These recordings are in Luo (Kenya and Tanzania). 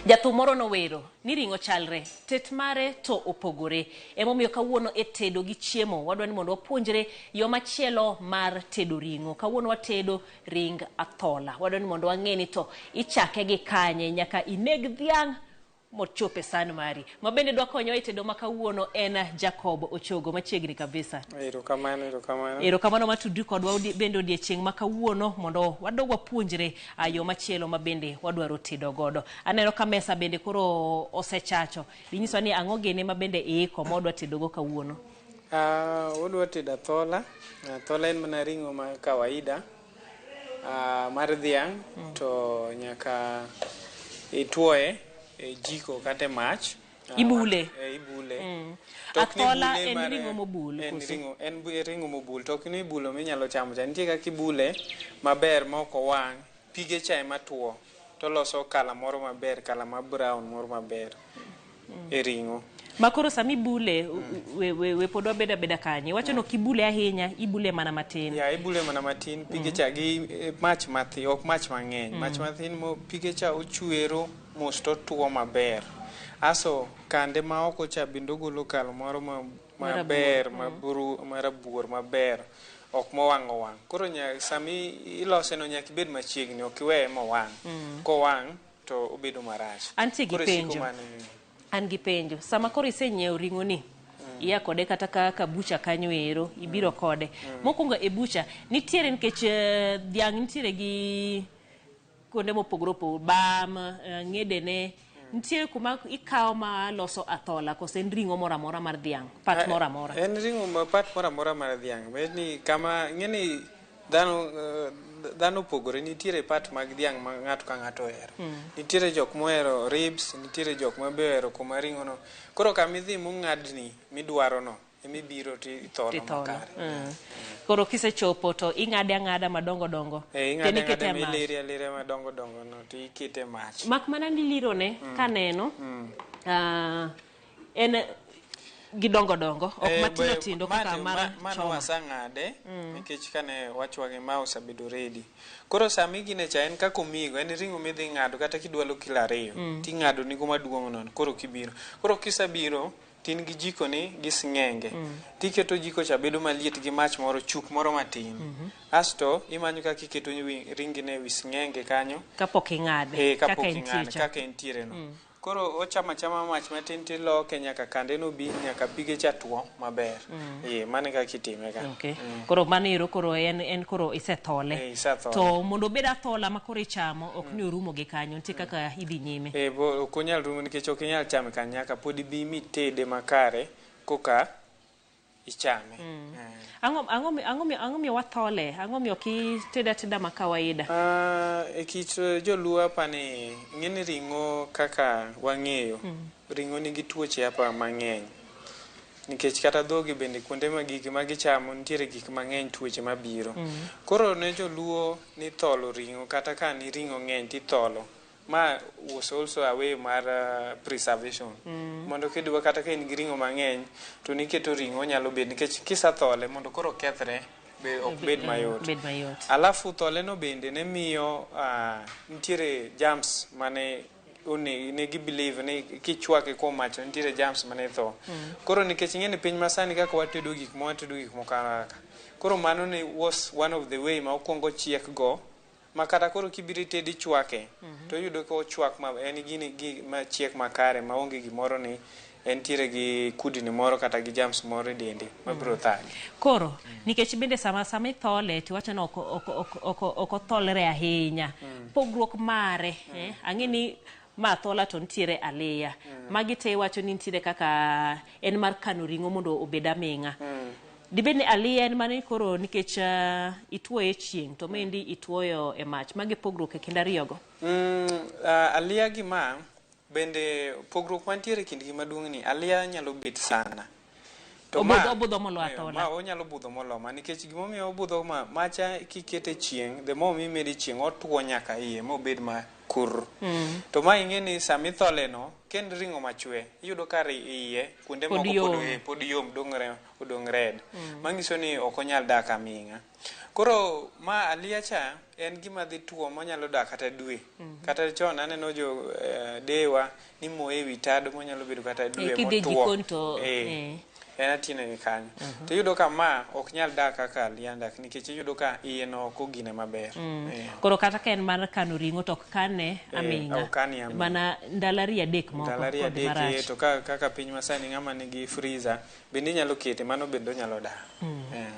Jathum moro nowero ni ring'o chalre, tet mare to opogore. Emomiyo kawuono e tedo gi chiemo wadwa ni mondo wapuonjre yo machielo mar tedo ring'o. Kawuono watedo ring athola. Wadwa ni mondo wang'e ni to ichake gi kanye, nyaka ineg dhiang' mochope san mari. Mabende dwa konyo e tedo ma kawuono en Jacob Ochogo machiegni kabisa. Erokamano matudri kodwa bende odiechieng' ma kawuono mondo wadog wapuonjre yo machielo ma bende wadwaro tedo godo. Aneno ka mesa bende koro osechacho. Dinyiswa ni ang'o gene ma bende iiko modwa tedo go kawuono. Wadwa tedo athola. Athola en mana ring'o ma kawaida mar dhiang' to nyaka ituoye jiko kate mach ibule athola en ring'o mobul en ring'o mobul to kini ibulo minyalo chamo cha nitie kaka ibule maber ma ok owang' pige cha matuo to loso kala moro maber, kala ma brown moro maber e ring'o makoro sami bule we podwa beda kanye wacho no kibule ahinya ibule mana matin ibule mana matin pige cha gi mach mathi ok mach mang'eny mach mathin mo pige cha ochwero mos to tuo maber aso kande ma oko cha bindo golo kal moro maber marabuor maber ok mowang' owang' koro sami ilose no nyaka ibed machiegni ok iweye mowang' kowang' to obedo marach an gi penjo sama koro isenyiewo ring'o ni iya kode kata ka bucha kanyo ero ibiro kode mokwongo e bucha nitiere nikech dhiang' nitiere gi kuonde mopogore opogore bam ng'edene nitiere kuma ikawo ma loso athola kose en ring'o moro amora mar dhiang' pat moro amora en ring'o ma pat moro amora mar dhiang' bedni kama ng'eni dhano opogore nitiere pat mag dhiang' ma ng'ato ka ng'ato ohero nitiere jok mohero ribs nitiere jok ma be ohero kuma ring'o no koro kama idhi mong'adni midwaro no emibiro titholo makare koro kisechopo to ing'ade ang'ada madongo dongo ing'ade ang'ada milire madongo dongo no to ikete mach mak mana ni lirone kaneno en gidongo dongo ok matindo tindo kaka mar mano wasang'ade nikech kane wachwage ma osabedo ready koro sami gine cha en kako migo en ring'o midhi ng'ado kata kidwalo kilo 2 ting'ado nigo maduong' no koro kisabiro tin gi jiko ni gi sing'enge tiketo jiko cha bedo maliet gi mach moro chuk moro matin asto imanyo kaka iketo ringi ne wi sing'enge kanyo kapok ing'ade kaka entiere no koro ochama mach matin tiloke nyaka kande no bi nyaka pige cha tuo maber mane kaka itime ka koro manero koro en koro isethole to mondo bed athola ma koro ichamo ok ni orumo gi kanyo nitie kaka idhi nyime ok onyal rumo nikech ok inyal chame kanyo nyaka pod bi mitede makare koka ichame ang'o miyo wathole ang'o miyo kiteda ma kawaida e kit joluo apani ng'eni ring'o kaka wang'eyo ring'o nigi tuoche apa mang'eny nikech kata dhogi bende kuonde ma gik ma gichamo nitiere gik mang'eny tuoche mabiro koro ne joluo ni tholo ring'o kata ka ni ring'o ng'eny titholo ma was also a way mar preservation mondo kidwa kata ka in gi ring'o mang'eny to niketo ring'o nyalo bed nikech kisathole mondo koro kethre ok bed mayot alafu thole no bende ne miyo nitiere germs mane ne believe ni kichwake kuom mach nitiere germs mane tho koro nikech ng'eni piny masani kaka watedo gik moko koro mano ne was one of the way ma okwongo chiek go makata koro kibiro tedi chwake to yudo ko chwak ma en gini ma chiek makare ma onge gimoro ni entiere gi kudni moro kata gi germs moro dende mabiro thagi koro nikech bende sama ithole tiwacho no ok otholre ahinya pogruok mare ang'eni ma thola to nitiere aliya magi te wacho ni nitiere kaka en mar kano ring'o mondo obed aming'a dibedni aliya en mane koro nikech ituoye chieng' to mendi ituoyo e mach magi pogruok e kind ariyogo aliya gi ma bende pogruok mantiere kind gi maduong' ni aliya nyalo bet sana to obudho molo athola onyalo budho molo ma nikech gimomiyo obudho macha kikete chieng' the more mimede chieng' otuo nyaka iye mobed ma kur. To ma ing'e ni sama ithole no kend ring'o machwe iyudo ka iye kuonde moko pod yom odong' red. Manyiso ni ok onyal dak aming'a. Koro ma aliacha en gima dhi tuo monyalo dak kata dwe. Kata chon aneno jo dewa ni moye ewi tado monyalo bedo kata dwe motuo. En atine ni kanyo. To iyudo ka ma ok nyal dak kaka alianda nikech iyudo ka iye no ok ogine maber. Koro kata ka en mar kano ring'o to ok kane aming'a. Mana ndalari adek moko. Ndalari adek to kaka piny masani ng'ama nigi freezer bende inyalo kete mano bende onyalo dak.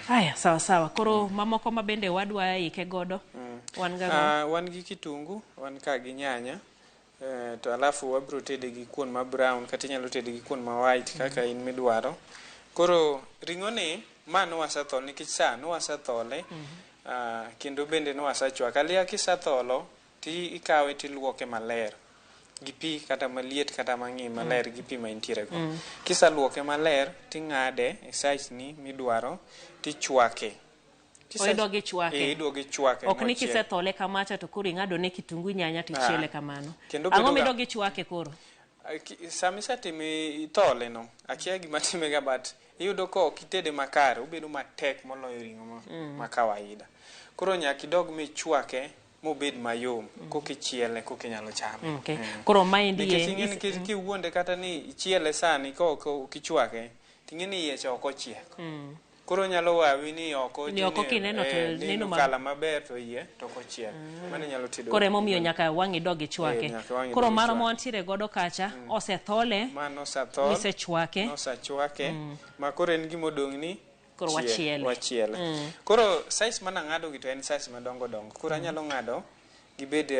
Haya, sawa. Koro mamoko ma bende wadwa ike godo. Wan gi kitungu, wan ka gi nyanya. To alafu wabro tede gi kuon ma brown kata inyalo tede gi kuon ma white kaka in midwaro. Koro ring'o ni ma nowasathole nikech sa nowasathole kendo bende nowasachwake. Alia kisatholo ti ikawe tiluoke maler gi pi kata maliet kata mang'ih maler gi pi ma intiere go. Kisaluoke maler ting'ade e size ni midwaro tichwake. Idwa chwake. Idwa chwake. Ok ni kisethole kamacha to koro ing'ado ne kitungu nyanya tichiele kamano. Ang'o midwa chwake koro? Sami satime ithole no. Akia gima timega but iyudo ko kitede makare obedo matek moloyo ring'o ma kawaida. Koro nyaka idog michwake mobed mayom kokichiele kokinyalo chame. Koro maendi nikech kiwuonde kata ni ichiele sani kichwake ting'eni iye cha ok ochiek. Koro nyalo wawi ni oko kineno to neno kala maber to iye to kochiel. Mano nyalo tedo. Koro emomiyo nyaka wang'i dogi chwake. Koro mano mwantiere godo kacha osethole. Mano osethole. Nosechwake. Ma koro en gima odong' ni koro wachiele. Koro size mana ng'ado gi to en size madongo. Koro anyalo ng'ado gibed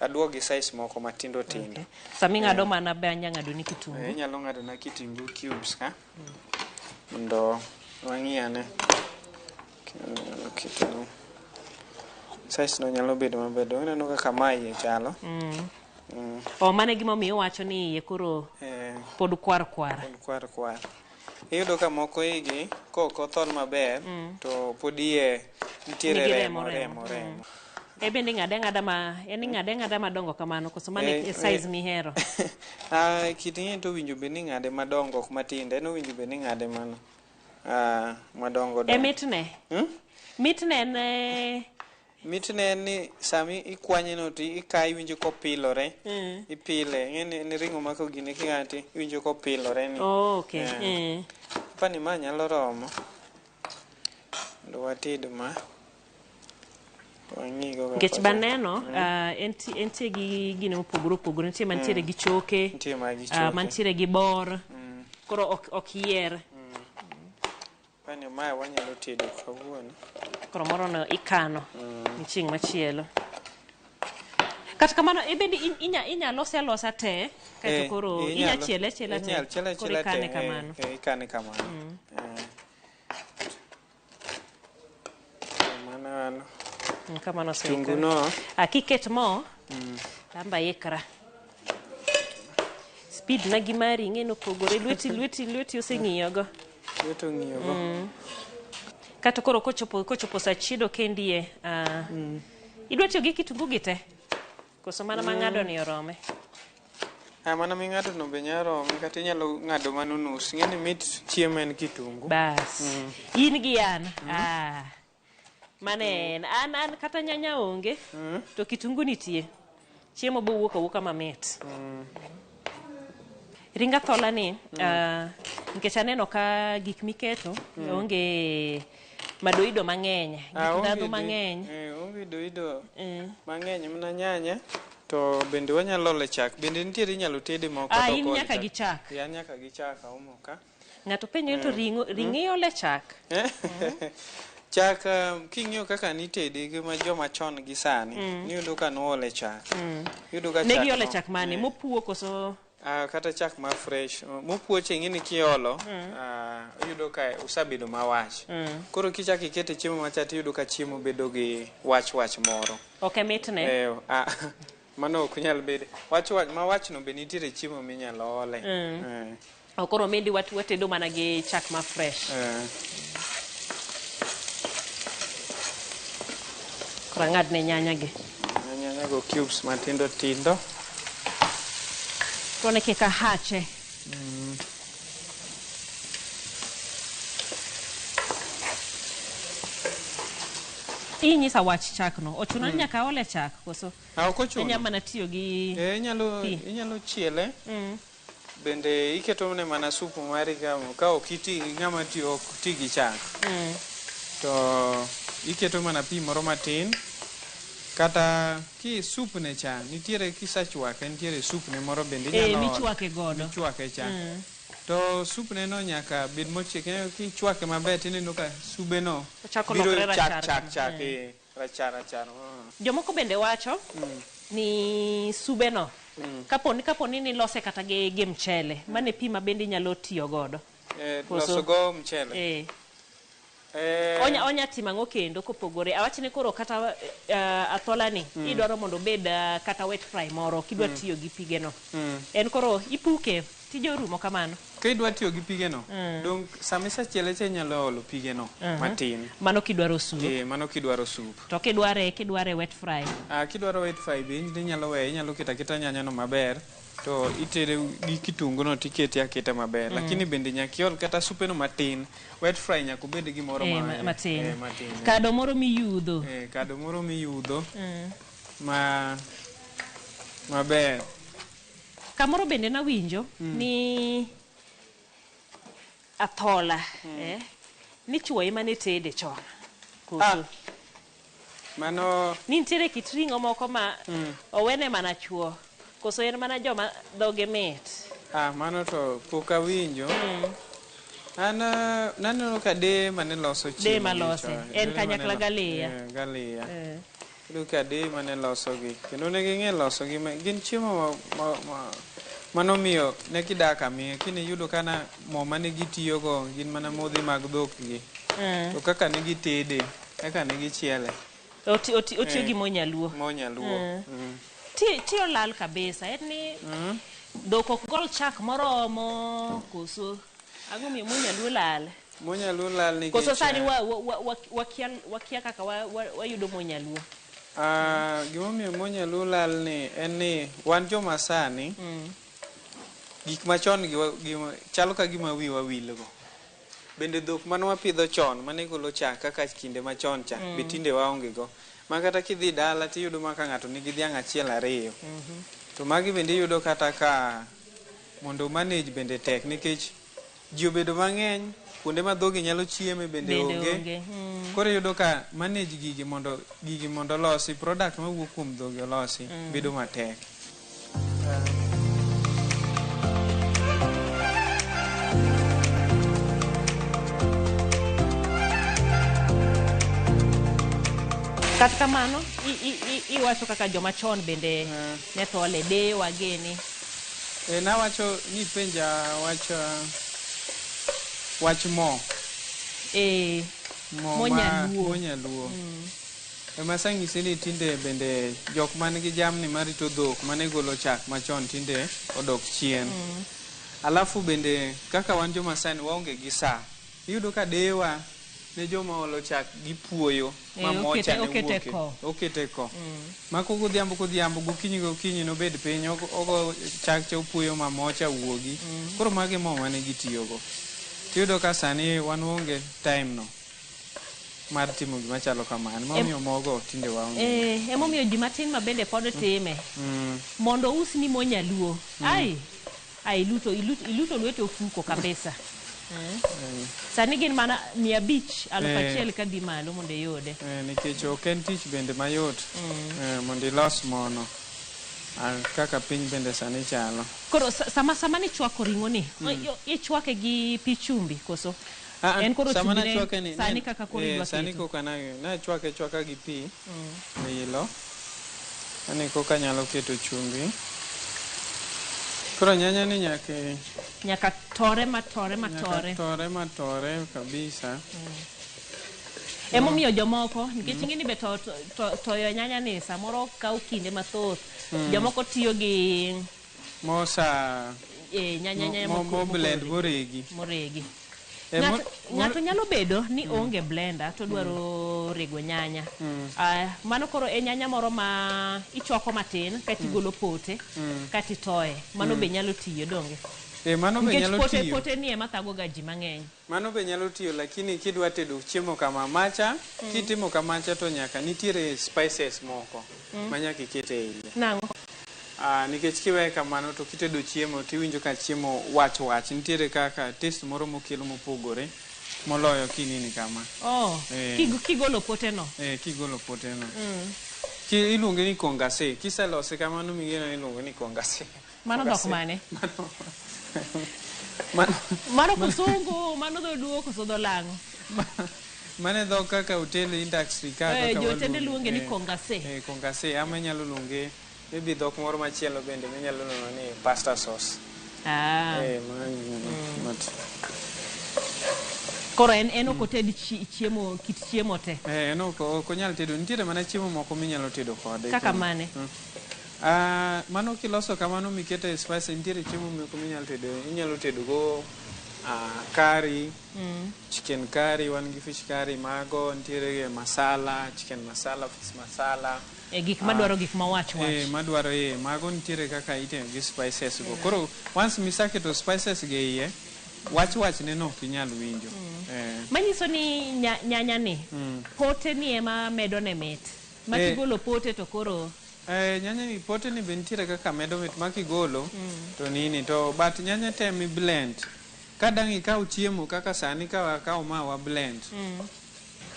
aduogi size moko matindo tindo. Sami ng'ado mana be anya ng'ado ni kitungu. Inyalo ng'ado na kitungu cubes ka. Mondo wang'iane kitungu size no nyalo bedo maber. Ineno kaka mae chalo. Mane gima miyo wacho ni iye koro pod kwar. Iyudo ka moko igi koko thol maber to pod iye nitiere remo. Bende ng'ade madongo kamano koso mane size mihero. Kitingi to winjo be ni ng'ade madongo ok matinde. En winjo be ni ng'ade mano madongo. Mitne ni sami ikwanye no to ikai winjo kopilore. Ipile. Ng'eni ni ring'o mako gine king'ati winjo kopilore ni. Pani ma nyalo romo. Ndo wated ma. Nikech baneno entie gi gine opogore. Nitie mantiere gi choke. Mantiere gi bor. Koro ok yier. Pani ma wanyalo tedo kawuono. Koro moro no ikano chieng' machielo. Kata kamano bende inyalose alosa te kato koro inyachiele te koro ikane kamano. Ikane kamano. Kamano kitungu no. Kiket mo tamba ikra. Speed na gimari ing'eno pogore lweti oseng'iyogo. Kato koro kochopo sa chiedo kendie idwa tiyo gi kitungu gite koso mana mang'ado ni orome. Mana ming'ado no be nyalo rome kata inyalo ng'ado mano nus. Ng'eni mit chiemo en kitungu. Bas. In gi an. Mane an kata nyanya onge to kitungu nitie. Chiemo bo wuoka mamit. Ringa thola ni nikech aneno ka gik miketo onge madoido mang'eny, gik ndhadhu mang'eny. Onge doido mang'eny mana nyanya to bende wanyalo ole chak. Bende nitiere inyalo tede moko to in nyaka gi chak. Nyaka gi chak aumo ka. Ng'ato penjo to ring'o ole chak. Chak king'iyo kaka nitede gi joma chon gi sani niyudo ka noole chak. Yudo ka chak. Negi ole chak mane mopuo koso kata chak ma fresh mopuoche ng'ini kiolo yudo ka usabedo mawach. Koro kichaki ikete chiemo macha tiyudo ka chiemo bedo gi wach moro. Ok mitne. Mano ok nyal bedo. Wach no be nitiere chiemo minyalo ole. Koro mendi watedo mana gi chak ma fresh. Koro ng'adne nyanya gi. Nego cubes matindo tindo. Tuone kika hache. Inyisa wach chak no. Ochuno ni nyaka ole chak koso. Ok ochuno. Inyama na tiyo gi inyalo chiele. Bende iketo ne mana supu mari ka okiti ngama tiyo ok ti gi chak. To iketo mana pi moro matin. Kata ki sup ne cha nitiere kisachwake nitiere sup ne moro bende inyalo michwake godo. Michwake cha. To sup ne no nyaka bed mochiek ki chwake maber tineno ka sube no biro chak rachar. Jomoko bende wacho ni sube no kaponi ni lose kata gi mchele mane pi ma bende nyalo tiyo godo. Loso go mchele. Onya timango kendo kopogore awachne koro kata athola ni idwaro mondo bed kata wet fry moro kidwa tiyo gi pige no. En koro ipuke tijo rumo kamano. Kidwa tiyo gi pige no. Dong samisa chiele che nyalo olo pige no matin. Mano kidwaro sup. Mano kidwaro sup. To kidware wet fry. Kidwaro wet fry be inyalo we inyalo kita nyanya no maber. To itere gi kitungu no tikete aketa maber. Lakini bende nyakiol kata supe no matin. Wet fry nyaka bed gi moro matin. Kado moro miyudho. Kado moro miyudho. Maber. Kamoro bende na winjo ni athola ni chuoye mane tede chon. Koso. Mano nitiere kit ring'o moko ma owene mana chuo. Koso en mana joma dhoge mit. Mano to pok awinjo. Naneno ka de mane loso chiemo. De malose. En kanyakla Galea. Galea. Kendo ka de mane loso gi. Kendo ne ging'e loso gi. Gin chiemo manomiyo ne kidaka miye. Kini yudo kana mo mane gitiyogo gin mana modhi mag dhok gi. To kaka ne gitede. Kaka ne gichiele. Otiyo gi monyaluo. Monyaluo. Tiyo lal kabisa. En ni dhok ok gol chak moromo koso ang'o miyo monyaluo lal. Monyaluo lal ni koso sani wakia kaka wayudo monyaluo. Gimomiyo monyaluo lal ni en ni wan joma sani gik machon chalo ka gima wiwa wilgo. Bende dhok mane wapidho chon mane golo chak kaka kinde machon cha be tinde waonge go. Ma kata kidhi dala tiyudo maka ng'ato nigi dhiang' achiel ariyo. To magi bende yudo kata ka mondo manage bende tek nikech ji obedo mang'eny kuonde ma dhogi nyalo chieme bende onge. Koro yudo ka manage gigi mondo losi product mawuok kuom dhogi olosi bedo matek. Kata kamano iwacho kaka joma chon bende ne thole de wageni. Nawacho ni penja wach mo. Monyaluo. Masang'ise ni tinde bende jok man gi jamni marito dhok mane golo chak machon tinde odok chien. Alafu bende kaka wan joma sani waonge gi sa. Iyudo ka dewa ne joma olo chak gipuoyo mamocha ne wuoke. Okete ko. Mako godhiambo gokinyi nobed piny ogo chak cha upuoyo mamocha wuogi. Koro magi mo mane gitiyogo. Tiyudo ka sani wan onge time no mar timo gima chalo kamano. Momiyo mogo tinde waonge. Emomiyo ji matin ma bende pod time. Mondo usni monyaluo. Iluto lwete ofuko kabisa. Sani gin mana 500,000 kadhi malo mondo iyude. Nikech ok en tich bende mayot mondo ilos mono kaka piny bende sani chalo. Koro sama ni chwako ring'o ni ichwake gi pi chumbi koso en koro chumbi sani kaka koro idwa keto. Sani koka na chwaka gi pi ilo. Ani koka nyalo keto chumbi. Koro nyanya ni nyaka tore matore. Tore kabisa. Emomiyo jomoko nikech ing'eni be toyo nyanya ni samoro kaw kinde mathoth. Jomoko tiyo gi mosa nyanya mo blend moregi. Ng'ato nyalo bedo ni onge blender to dwaro rego nyanya. Mano koro e nyanya moro ma ichwako matin kati golo pote kati toye. Mano be nyalo tiyo donge. Mano be nyalo tiyo. Pote ni ema thago ga ji mang'eny. Mano be nyalo tiyo, lakini kidwa tedo chiemo kama macha, kitimo kamacha to nyaka nitiere spices moko manyaka ikete iye. Nang'o? Nikech kiweye kamano to kitedo chiemo tiwinjo ka chiemo wach nitiere kaka taste moro mokelo mopogore moloyo kinini kama. Kigolo pote no. Kigolo pote no. Iluonge ni kongase. Kiselose kamano ming'eyo ni iluonge ni kongase. Mano dhok mane? Mano kusungu, mano dho koso dho lang'o. Mane dhok kaka hotel industry kaka jo tende luonge ni kongase. Kongase ama nyalo luonge maybe dhok moro machielo bende minyalo luongo ni pasta sauce. Koro en ok oted chiemo kit chiemo te. En ok onyal tedo, nitiere mana chiemo moko minyalo tedo kode. Kaka mane? Mano kiloso kamano mikete spice, nitiere chiemo moko minyalo tedo. Inyalo tedo go curry, chicken curry, wan gi fish curry, mago nitiere masala, chicken masala, fish masala. Gik madwaro gik mawach. Madwaro mago nitiere kaka itimo gi spices go. Koro once misaketo spices ge iye, wach ne no ok inyal winjo. Manyiso ni nyanya ni pote ni ema medo ne mit. Makigolo pote to koro nyanya ni pote ni be nitiere kaka medo mit makigolo to nini to but nyanya te mi blend. Kadang ikaw chiemo kaka sani ka wakaw ma wa blend.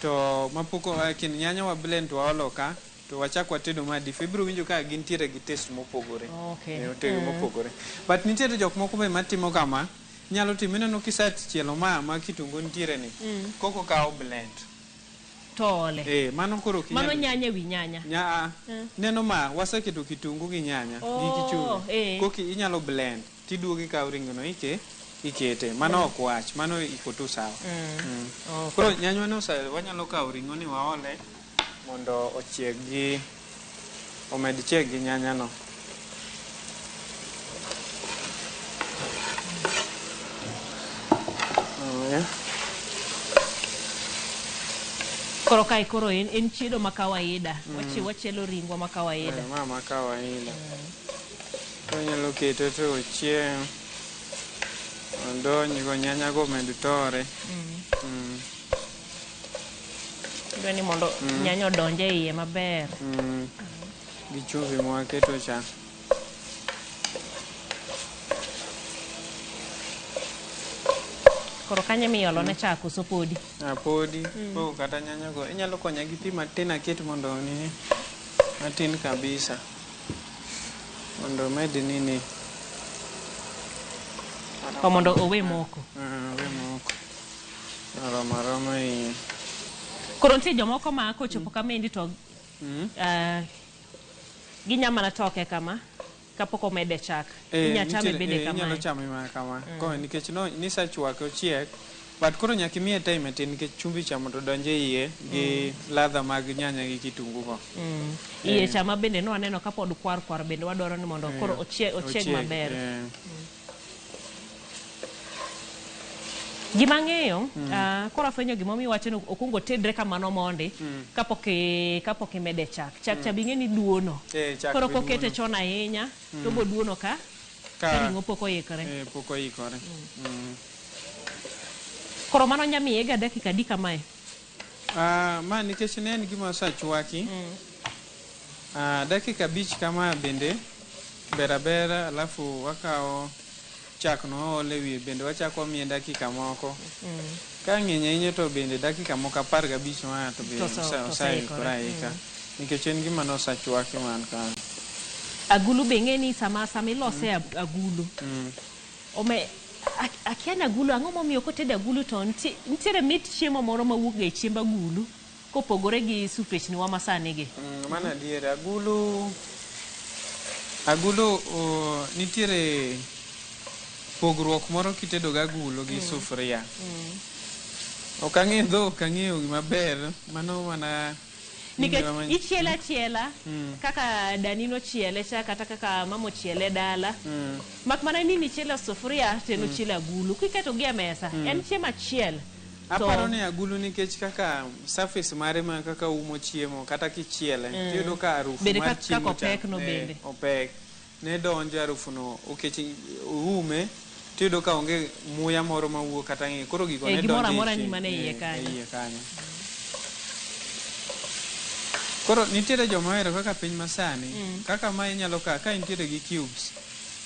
To mapoko kin nyanya wa blend to waolo ka to wachak watedo ma dif ibiro winjo ka gintiere gi taste mopogore. Otego mopogore. But nitiere jok moko be matimo kama, nyalo timo neno kisachielo ma kitungu nitiere ni. Koko kaw blend. Tole. Mano koro kinyalo. Mano nyanya wi nyanya. Neno ma waseketo kitungu gi nyanya gi kichungu. Koki inyalo blend. Tiduogi kaw ringo no ikete. Mano ok wach, mano iko tu sawa. Koro nyanya no wanyalo kaw ringo ni waole mondo ochieg gi omed chieg gi nyanya no. Koro kai koro en chiedo ma kawaida. Wachielo ringwa ma kawaida. Ma kawaida. Wanyalo kete to ochieg. Ondonyi go nyanya go med tore. Dwani mondo nyanya odonje iye maber. Gi chumvi mwaketo cha. Koro kanye miolo ne chak uso podi? Podi. Kata nyanya go inyalo konya gi pi matin aket mondo ni matin kabisa. Mondo med nini. Mondo owe moko. Owe moko. Aroma iye. Koro nitie jomoko ma kochopo kamendi to ginyama na toke kama kapok omede chak. Inya chame bede kama. Inyalo chame ma kama. Ko nikech no nisachwake ochiek, but koro nyaka imiye time matin nikech chumbi cha mondo donje iye gi ladha mag nyanya gi kitungu go. Iye chama bende no aneno kapod kwar bende wadwaro ni mondo koro ochieg maber. Gima ng'eyo, koro afwenyo gima miwacho ni okungo tedre kamano mondi kapok imede chak. Chak bing'e ni duono. Koro kokete chon ahinya, to bo duono ka ring'o pok oikore. Pok oikore. Koro mano nyamiye ga dakika adi kamae? Ma nikech ne en gima osachwaki. Dakika 5 kama bende bera alafu wakao chak no ole wi bende wachako miye dakika moko. Ka ng'eny to bende dakika moko 15 ma to bende osaikore. Nikech en gima no osachwaki man ka. Agulu be ng'eni sama ilose agulu. Akian agulu ang'o momiyo kotedo agulu to nitiere mit chiemo moro mawuok ga e chiemb agulu kopogore gi sufrechni wa masani gi. Mana adier agulu nitiere pogruok moro kitedo ga agulu gi sufria. Ok ang'eyo gima ber, mano mana nikech ichiele achiela kaka danino chiele cha kata kaka mamo chiele dala mak mana ni nichiele sufuria teno chiele agulu kiketo gi e mesa en chiemo achiel. Aparo ni agulu nikech kaka surface mare ma kaka umo chiemo kata kichiele tiyudo ka harufu mar chiemo opek ne donjo harufu no ukech ume tiyudo ka onge muya moro mawuok kata ng'e koro gigo ne donjo gimoro ni mane iye kanyo. Koro nitiere joma ohero kaka piny masani kaka ma inyalo ka intiere gi cubes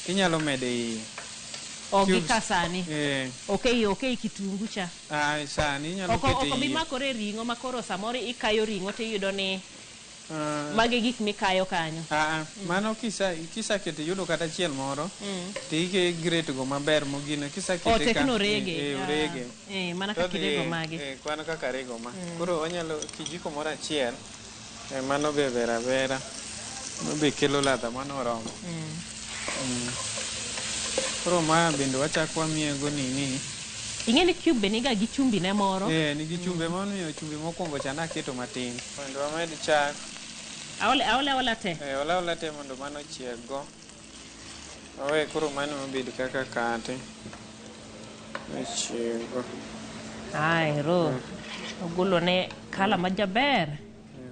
inyalo mede iye. Ogi kasani. Okay kitungu cha. Sani inyalo kete iye. Oko bimakore ringo makoro samoro ikayo ringo tiyudo ni mage gik mikayo kanyo. Mano kisa kete yudo kata chiel moro tike grate go maber mogino kisa kete ka orege. Mana kaka rego mage. Kwano kaka rego ma. Koro onyalo kijiko moro achiel mano be vera be kelo ladha mano romo. Koro ma bende wachako wamiego nini. Ing'eni cube be niga gi chumbi ne moro. Nigi chumbe mano miyo chumbi mokwongo cha naketo matin. Mondo wamed chak. Aola te. Ola te mondo mano chiego. Owe koro mano mabed kaka kate. Chiego. Ro. Ogolo ne kala majaber.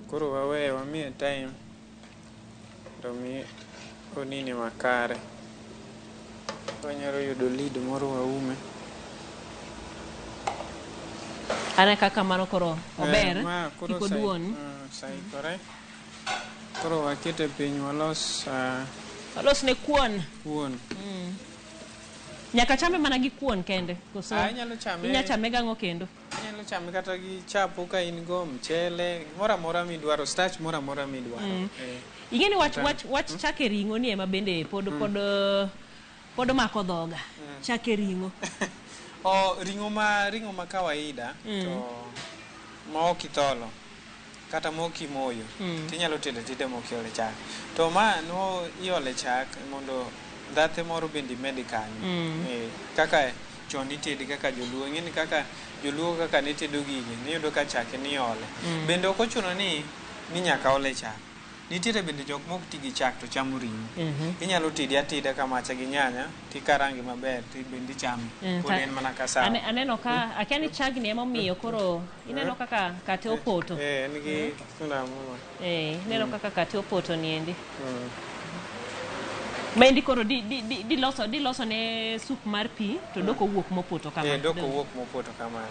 Koro wawe wamiye time. Romi onini makare. Wanyalo yudo lead moro waume. Ane kaka mano koro ober kiko duon. Saikore. Koro wakete piny walos ne kuon. Nyaka chame mana gi kuon kende. Inyalo chame. Inyalo chame gang'o kendo. Inyalo chame kata gi chapo ka in go mchele mora mora midwaro starch mora mora midwaro. Ing'eni wach chake ringo ni ema bende pod mako dhoga. Chake ringo. Ringo ma kawaida to ma okitholo kata mokimoyo tinyalo tedo mokiole chak. To ma no iole chak mondo dhathe moro bende med kanyo. Kaka chon itedi kaka joluo ng'eni kaka joluo kaka ne tedo gigi niyudo ka chak ni ole. Bende ok ochuno ni nyaka ole chak. Nitiere bende jok mok ti gi chak to chamo ringo. Inyalo tedi ateda kamacha gi nyanya tikarangi maber ti bende chamo. Pod en mana kasawa. Aneno ka akiani chagni ema miyo koro ineno kaka kate opoto. Nigi sunda moro. Ineno kaka kate opoto niendi. Mendi koro di loso ne sup mar pi to doko wuok mopoto kamano. Doko wuok mopoto kamano.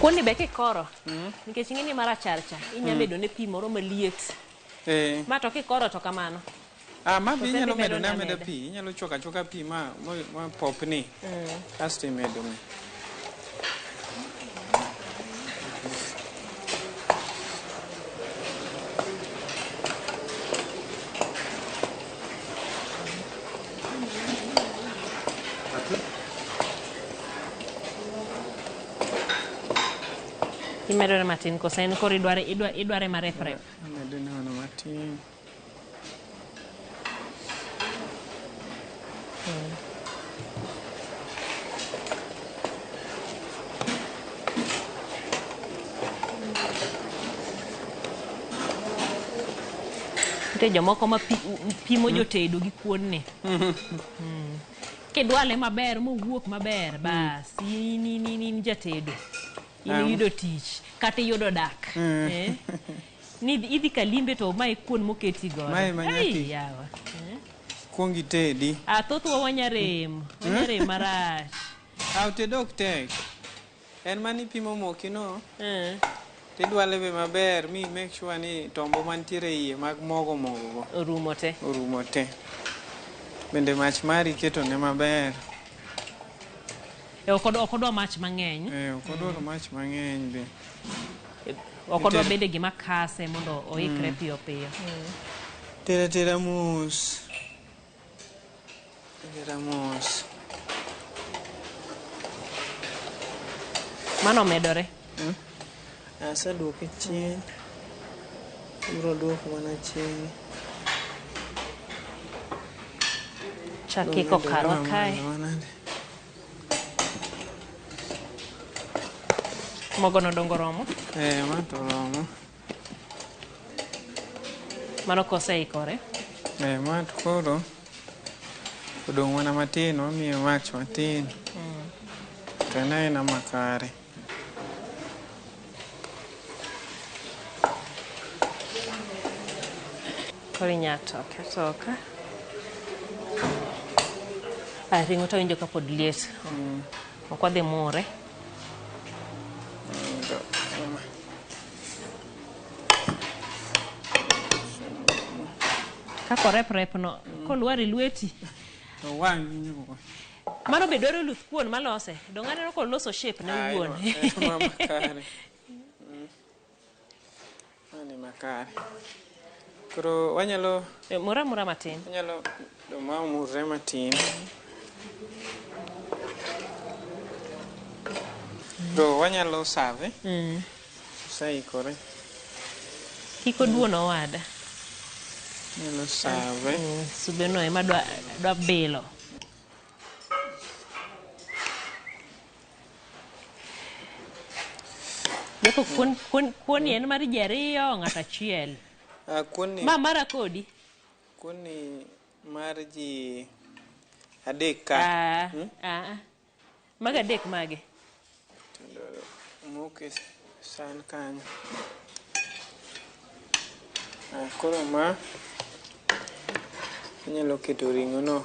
Kuoni be kikoro nikech ing'eni mara charcha inyamedo ne pi moro maliet. Ma to kikoro to kamano. Ma be inyalo medo na meda pi, inyalo chwaka pi ma popni. Kasto imedo ne. Imedore matin kosa en koro idware marep. Medone wana matin. Nitie jomoko ma pimo jotedo gi kuon ne. Kidwale maber mowuok maber bas in jatedo. Yudo tich kata yudo dak. Ni idhi kalimbe to mai kuon moketi godo. Ai yawa. Kuongi tedi. Thothwa wanyarem marach. Tedo ok tek. En mani pimo moki no. Tidwale be maber mi make sure ni tombo mantiere iye mag mogo go orumo te. Bende mach mari keto ne maber. Okodwa mach mang'eny. Okodwa mach mang'eny be. Okodwa bende gima kase mondo oikre piyo. Tera mus. Mano medore. Aseduoke chien. Biro duoko mana chien. Chaki ko karwa kae. Mogo no dongo romo? Ma to romo. Mano koseikore? Ma to koro. Odong' mana matin, wamiyo mach matin. To en makare. Koro inya toke. Ring'o to winjo ka pod liet. Ok wadhi mure. Kako rep no, kolwari lweti. Mano be dwaro luth kuon malose. Dong' aneno koloso shape ne wuon. Mani makare. Koro wanyalo... Mura matin. Wanyalo murre matin. Koro wanyalo save. Saikore. Kiko duono wada. Wanyalo save. Subeno ema dwa bilo. Joko kuon yen mar ji ariyo ng'ato achiel. Ma mara kodi? Kuon ni mar ji adek ka. Maga adek mage? Moke san kanyo. Koro ma inyalo keto ring'o no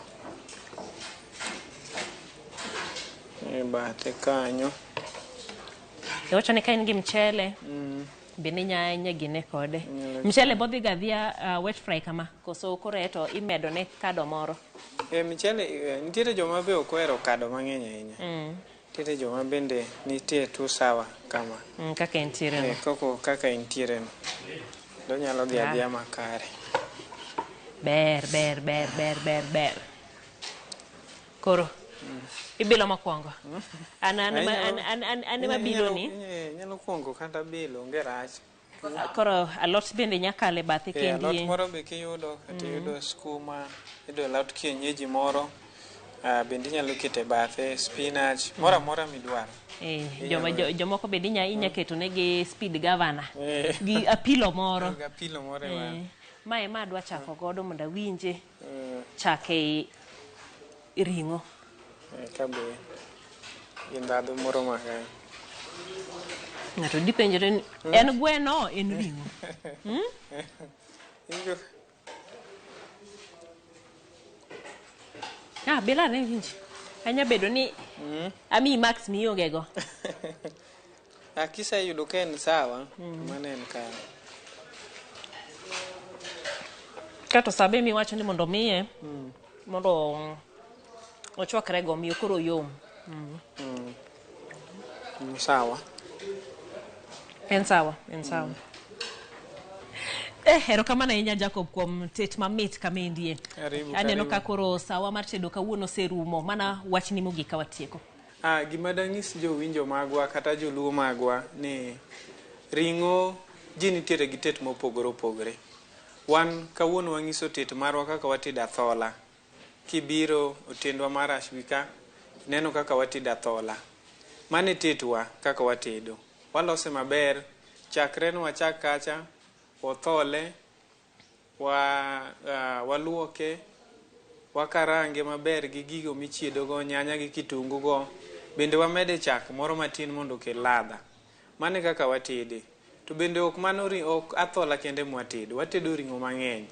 e bathe kanyo. Iwacho ni ka in gi mchele, bende inya gine kode. Mchele bodhi gadhia wet fry kama, koso koreto imedo ne kado moro. Mchele, nitiere joma be ok ohero kado mang'eny ahinya. Nitiere joma bende nitie tu sawa kama. Kaka entiere no. Kaka entiere no. Donyalo dhi adhia makare. Ber. Koro. Ibilo mokwongo. An ema bilo ni. Nyalo kwongo kata bilo, onge rach. Koro alot bende nyakale bathe kendi. Alot moro be kiyudo, kata yudo skuma, yudo alot kienyeji moro, bende inyalo kete bathe, spinach, moro amora midwaro. Jomoko bende inya keto negi speed governor. Gi apilo moro. Apilo moro e Mae ma adwa chako godo mondo awinje chake ring'o. Kabe indadho moro maka. Ng'ato dipenjore ni en gweno en ring'o. Bila ne winji. Anya bedo ni ami max mionge go. Akisa yudo ka en sawa, mano en ka. Kato sabe mi wacho ni mondo miye, mondo ochwakre go miyo koro yom. Sawa. En sawa. Erokamano ahinya Jacob kuom tet mamit kamendie. Aneno ka koro sawa mar tedo kawuono serumo, mana wachni mogik ka watieko. Gima dang'is jowinjo magwa kata joluo magwa ni ring'o ji nitiere gi tet mopogore opogore. Wan kawuono wang'iso tet marwa kaka watedo athola. Kibiro otendwa mar ashwika, neno kaka watedo athola. Mane tetwa kaka watedo. Walose maber, chakre no wachak kacha, wathole, waluoke, wakarange maber gi gigo michiedo go, nyanya gi kitungu go, bende wamede chak moro matin mondo okel ladha. Mane kaka watede. To bende ok athola kende mwatedo, watedo ring'o mang'eny.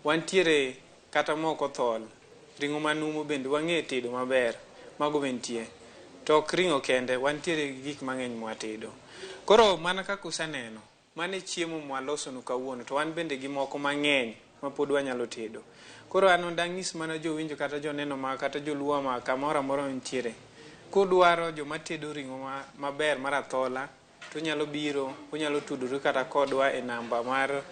Wantiere kata moko thol, ring'o manumu bende wang'e tedo maber, mago bentie. To ok ring'o kende, wantiere gi gik mang'eny mwatedo. Koro mana kaka usaneno, mane chiemo mwaloso nu kawuono, to wan bende gi moko mang'eny ma pod wanyalo tedo. Koro an dang'is mana jowinjo kata joneno ma kata joluo ma kamoro amora nitiere. Kudwaro joma tedo ring'o maber mar athola, to nyalo biro, unyalo tuduru kata kodwa e namba mar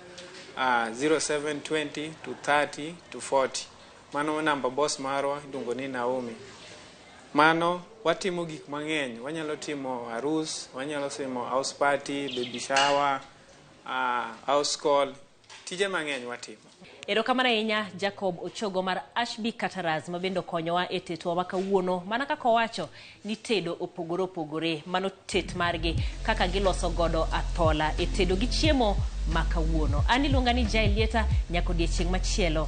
0720 to 30 to 40. Mano namba boss marwa iluongo ni Naomi. Mano watimo gik mang'eny, wanyalo timo arus, wanyalo timo house party, baby shower, house call, tije mang'eny watimo. Erokamano ahinya Jacob Ochogo mar Ashby Kataraz ma bende konyowa e tetwa ma kawuono. Mana kaka owacho ni tedo opogore opogore, mano tet margi kaka giloso godo athola e tedo gi chiemo ma kawuono. An iluonga ni Jailieta, nyaka odiechieng' machielo.